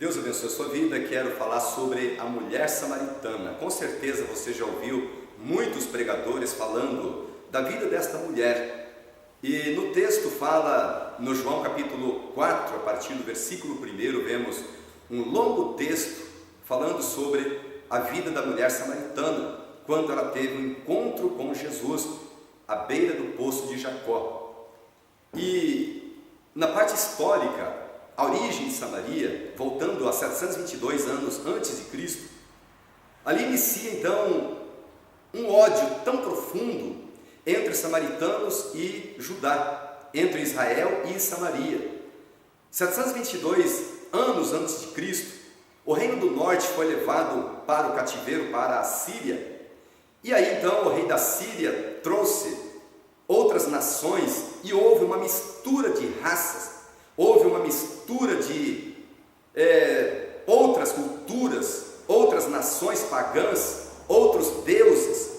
Deus abençoe a sua vida. Quero falar sobre a mulher samaritana. Com certeza você já ouviu muitos pregadores falando da vida desta mulher. E no texto fala, no João capítulo 4, a partir do versículo 1, vemos um longo texto falando sobre a vida da mulher samaritana, quando ela teve um encontro com Jesus à beira do poço de Jacó. E na parte histórica, a origem de Samaria, voltando a 722 anos antes de Cristo, ali inicia então um ódio tão profundo entre samaritanos e Judá, entre Israel e Samaria. 722 anos antes de Cristo, o reino do norte foi levado para o cativeiro, para a Síria, e aí então o rei da Síria trouxe outras nações e houve uma mistura de raças, houve uma mistura de outras culturas, outras nações pagãs, outros deuses,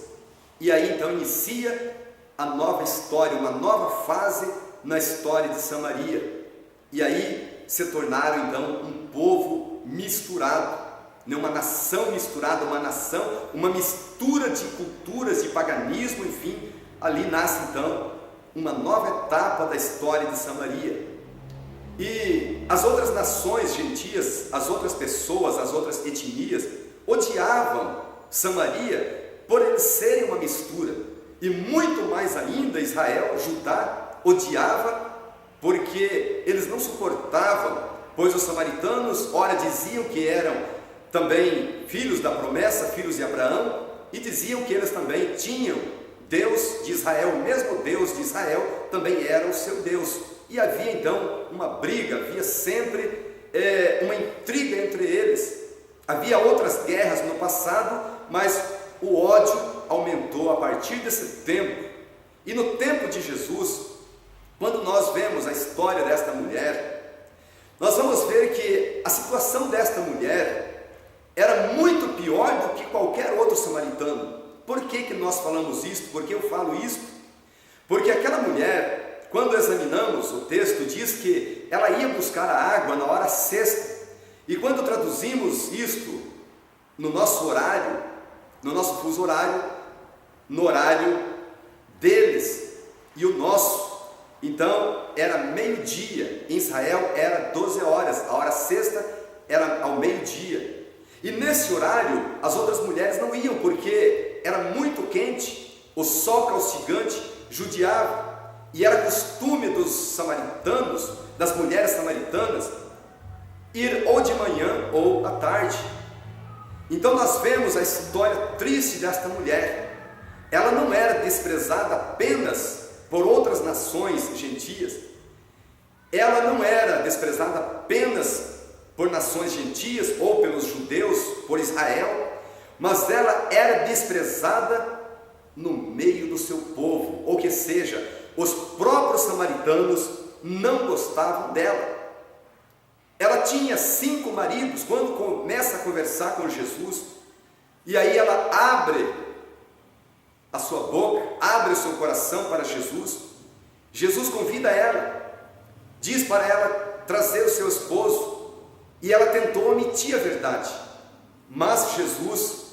e aí então inicia a nova história, uma nova fase na história de Samaria, e aí se tornaram então um povo misturado, uma nação misturada, uma mistura de culturas, de paganismo, enfim, ali nasce então uma nova etapa da história de Samaria. E as outras nações gentias, as outras pessoas, as outras etnias odiavam Samaria por eles serem uma mistura, e muito mais ainda Israel, Judá, odiava porque eles não suportavam, pois os samaritanos ora diziam que eram também filhos da promessa, filhos de Abraão, e diziam que eles também tinham Deus de Israel, o mesmo Deus de Israel também era o seu Deus. E havia então uma briga, havia sempre uma intriga entre eles. Havia outras guerras no passado, mas o ódio aumentou a partir desse tempo. E no tempo de Jesus, quando nós vemos a história desta mulher, nós vamos ver que a situação desta mulher era muito pior do que qualquer outro samaritano. Por que nós falamos isso? Por que eu falo isso? Porque aquela mulher, quando examinamos o texto, diz que ela ia buscar a água na hora sexta. E quando traduzimos isto no nosso horário, no nosso fuso horário, no horário deles e o nosso, então era meio-dia. Em Israel era 12 horas, a hora sexta era ao meio-dia. E nesse horário as outras mulheres não iam, porque era muito quente, o sol caustigante judiava. E era costume dos samaritanos, das mulheres samaritanas, ir ou de manhã ou à tarde. Então nós vemos a história triste desta mulher. Ela não era desprezada apenas por outras nações gentias. Ela não era desprezada apenas por nações gentias ou pelos judeus, por Israel, mas ela era desprezada no meio do seu povo, ou que seja, os próprios samaritanos não gostavam dela. Ela tinha 5 maridos. Quando começa a conversar com Jesus, e aí ela abre a sua boca, abre o seu coração para Jesus, Jesus convida ela, diz para ela trazer o seu esposo, e ela tentou omitir a verdade, mas Jesus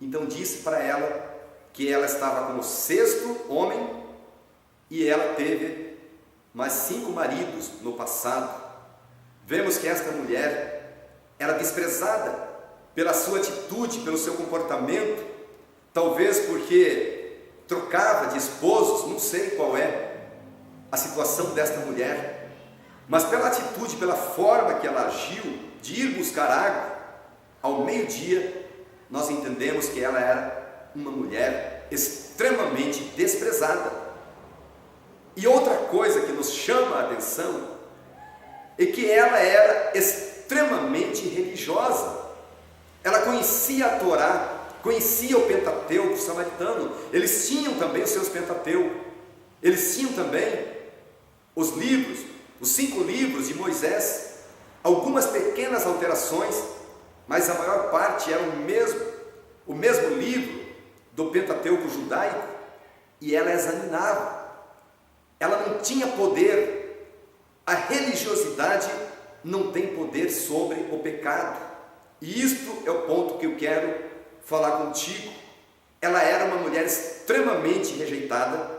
então disse para ela que ela estava com o 6º homem, e ela teve mais 5 maridos no passado. Vemos que esta mulher era desprezada pela sua atitude, pelo seu comportamento, talvez porque trocava de esposos, não sei qual é a situação desta mulher, mas pela atitude, pela forma que ela agiu de ir buscar água, ao meio-dia, nós entendemos que ela era uma mulher extremamente desprezada. E outra coisa que nos chama a atenção é que ela era extremamente religiosa. Ela conhecia a Torá, conhecia o Pentateuco samaritano. Eles tinham também os seus Pentateucos. Eles tinham também os livros, os 5 livros de Moisés. Algumas pequenas alterações, mas a maior parte era o mesmo livro do Pentateuco judaico. E ela examinava. Ela não tinha poder. A religiosidade não tem poder sobre o pecado. E isto é o ponto que eu quero falar contigo. Ela era uma mulher extremamente rejeitada,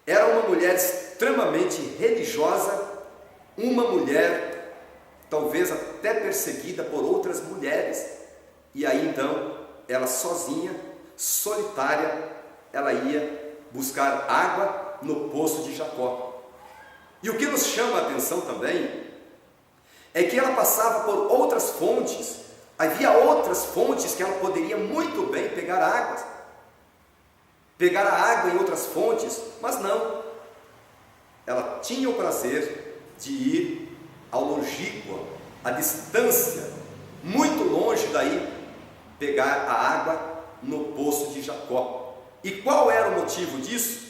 era uma mulher extremamente religiosa, uma mulher talvez até perseguida por outras mulheres. E aí então, ela sozinha, solitária, ela ia buscar água no poço de Jacó. E o que nos chama a atenção também é que ela passava por outras fontes, havia outras fontes que ela poderia muito bem pegar a água em outras fontes, mas não. Ela tinha o prazer de ir ao longínquo, à distância, muito longe daí, pegar a água no poço de Jacó. E qual era o motivo disso?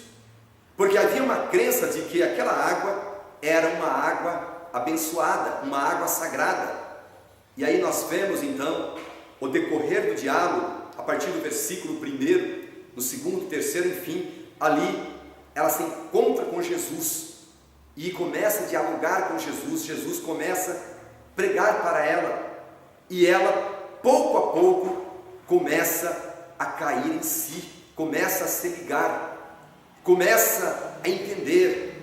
Porque havia uma crença de que aquela água era uma água abençoada, uma água sagrada. E aí nós vemos então o decorrer do diálogo, a partir do versículo 1, no 2º, 3º, enfim, ali ela se encontra com Jesus e começa a dialogar com Jesus. Jesus começa a pregar para ela e ela, pouco a pouco, começa a cair em si, começa a se ligar, começa a entender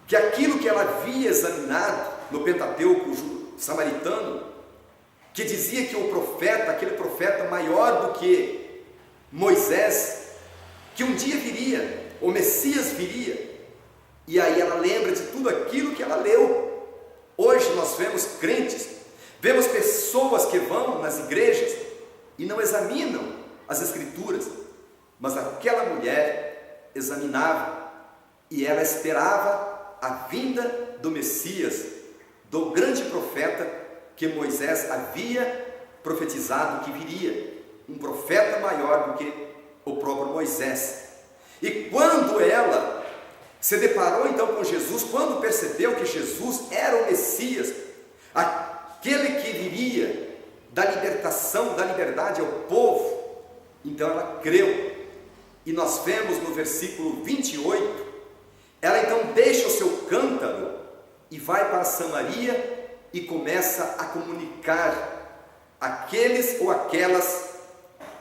que aquilo que ela havia examinado no Pentateuco samaritano, que dizia que o profeta, aquele profeta maior do que Moisés, que um dia viria, o Messias viria, e aí ela lembra de tudo aquilo que ela leu. Hoje nós vemos crentes, vemos pessoas que vão nas igrejas e não examinam as Escrituras, mas aquela mulher examinava e ela esperava a vinda do Messias, do grande profeta que Moisés havia profetizado que viria, um profeta maior do que o próprio Moisés. E quando ela se deparou então com Jesus, quando percebeu que Jesus era o Messias, aquele que viria da libertação, da liberdade ao povo, então ela creu. E nós vemos no versículo 28, ela então deixa o seu cântaro e vai para Samaria e começa a comunicar aqueles ou aquelas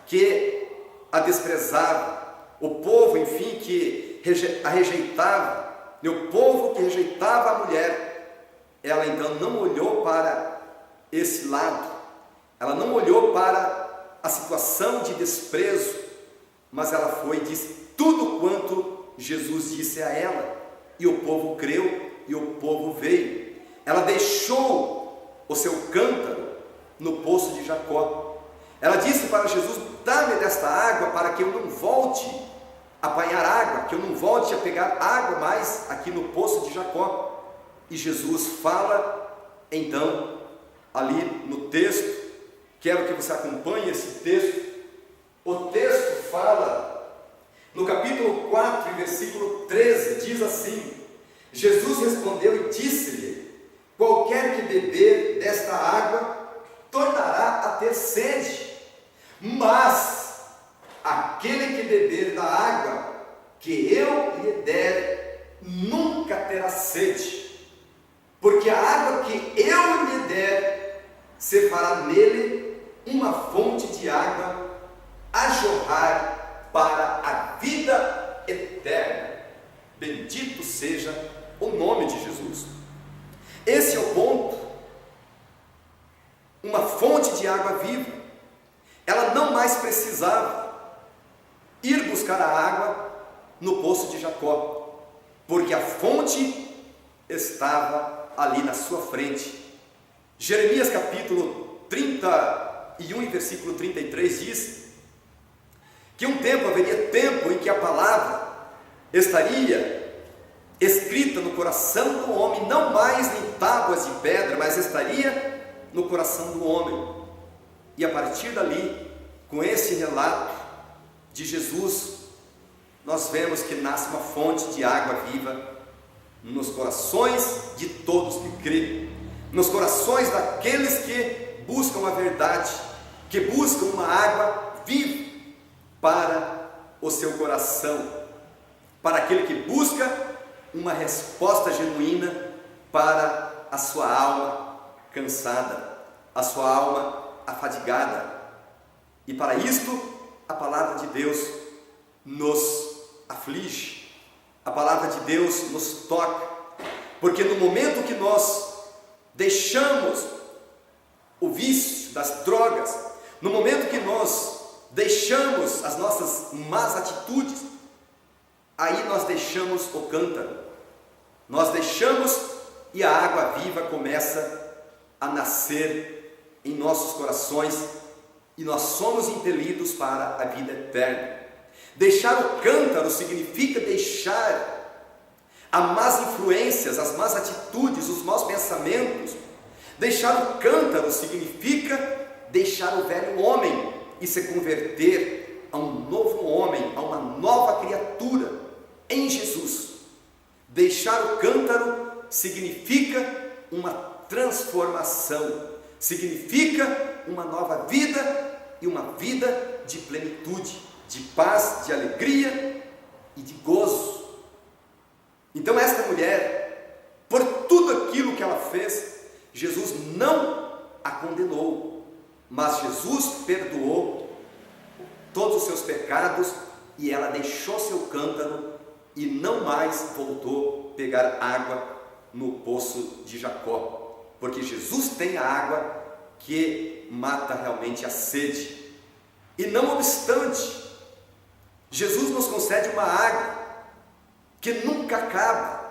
que a desprezavam, o povo, enfim, que a rejeitava, e o povo que rejeitava a mulher. Ela então não olhou para esse lado, ela não olhou para a situação de desprezo, mas ela foi e disse tudo quanto Jesus disse a ela, e o povo creu, e o povo veio. Ela deixou o seu cântaro no poço de Jacó. Ela disse para Jesus: dá-me desta água para que eu não volte a apanhar água, que eu não volte a pegar água mais aqui no poço de Jacó. E Jesus fala então ali no texto, quero que você acompanhe esse texto. O texto fala no capítulo 4, versículo 13, diz assim: Jesus respondeu e disse-lhe: qualquer que beber desta água tornará a ter sede, mas aquele que beber da água que eu lhe der nunca terá sede, porque a água que eu lhe der se fará nele uma fonte de água a jorrar para a vida eterna. Bendito seja o nome de Jesus. Esse é o ponto. Uma fonte de água viva. Ela não mais precisava ir buscar a água no poço de Jacó, porque a fonte estava ali na sua frente. Jeremias capítulo 31 versículo 33 diz que haveria tempo em que a palavra estaria escrita no coração do homem, não mais em tábuas de pedra, mas estaria no coração do homem. E a partir dali, com esse relato de Jesus, nós vemos que nasce uma fonte de água viva nos corações de todos que creem, nos corações daqueles que buscam a verdade, que buscam uma água viva para o seu coração, para aquele que busca uma resposta genuína para a sua alma, cansada, a sua alma afadigada. E para isto, a palavra de Deus nos aflige, a palavra de Deus nos toca, porque no momento que nós deixamos o vício das drogas, no momento que nós deixamos as nossas más atitudes, aí nós deixamos o cântaro, nós deixamos e a água viva começa a nascer em nossos corações e nós somos impelidos para a vida eterna. Deixar o cântaro significa deixar as más influências, as más atitudes, os maus pensamentos. Deixar o cântaro significa deixar o velho homem e se converter a um novo homem, a uma nova criatura em Jesus. Deixar o cântaro significa uma transformação, significa uma nova vida e uma vida de plenitude, de paz, de alegria e de gozo. Então esta mulher, por tudo aquilo que ela fez, Jesus não a condenou, mas Jesus perdoou todos os seus pecados e ela deixou seu cântaro e não mais voltou a pegar água no poço de Jacó, porque Jesus tem a água que mata realmente a sede. E não obstante, Jesus nos concede uma água que nunca acaba,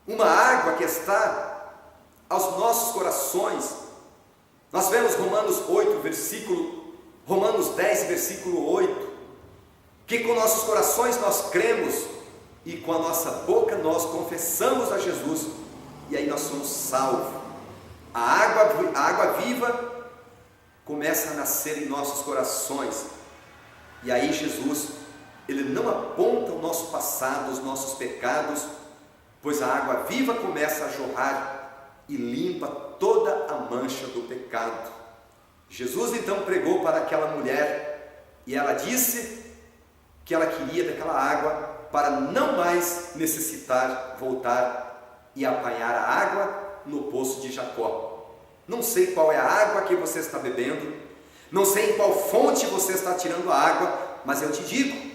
uma água que está aos nossos corações. Nós vemos Romanos 10, versículo 8, que com nossos corações nós cremos e com a nossa boca nós confessamos a Jesus, e aí nós somos salvos. A água viva começa a nascer em nossos corações, e aí Jesus, Ele não aponta o nosso passado, os nossos pecados, pois a água viva começa a jorrar e limpa toda a mancha do pecado. Jesus então pregou para aquela mulher e ela disse que ela queria daquela água para não mais necessitar voltar e apanhar a água no poço de Jacó. Não sei qual é a água que você está bebendo, não sei em qual fonte você está tirando a água, mas eu te digo,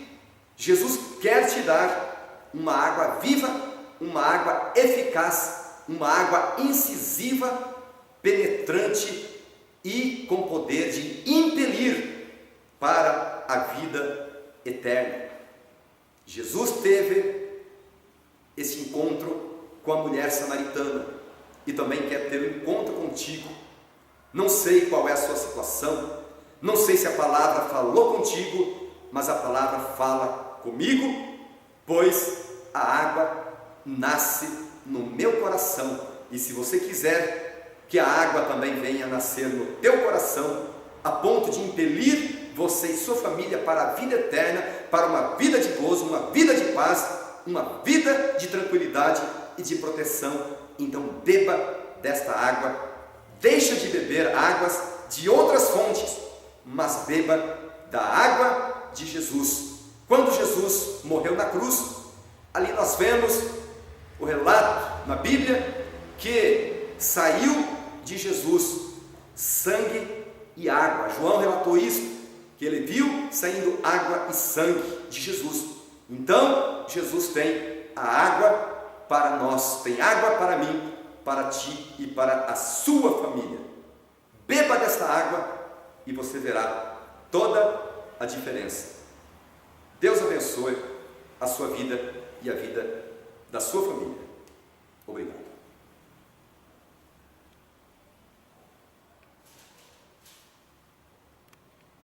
Jesus quer te dar uma água viva, uma água eficaz, uma água incisiva, penetrante e com poder de impelir para a vida eterna. Jesus teve esse encontro com a mulher samaritana e também quer ter um encontro contigo. Não sei qual é a sua situação, não sei se a palavra falou contigo, mas a palavra fala comigo, pois a água nasce no meu coração, e se você quiser que a água também venha nascer no teu coração, a ponto de impelir você e sua família para a vida eterna, para uma vida de gozo, uma vida de paz, uma vida de tranquilidade e de proteção, então beba desta água, deixa de beber águas de outras fontes, mas beba da água de Jesus. Quando Jesus morreu na cruz, ali nós vemos o relato na Bíblia que saiu de Jesus sangue e água. João relatou isso, que ele viu saindo água e sangue de Jesus. Então Jesus tem a água para nós, tem água para mim, para ti e para a sua família. Beba desta água e você verá toda a diferença. Deus abençoe a sua vida e a vida da sua família.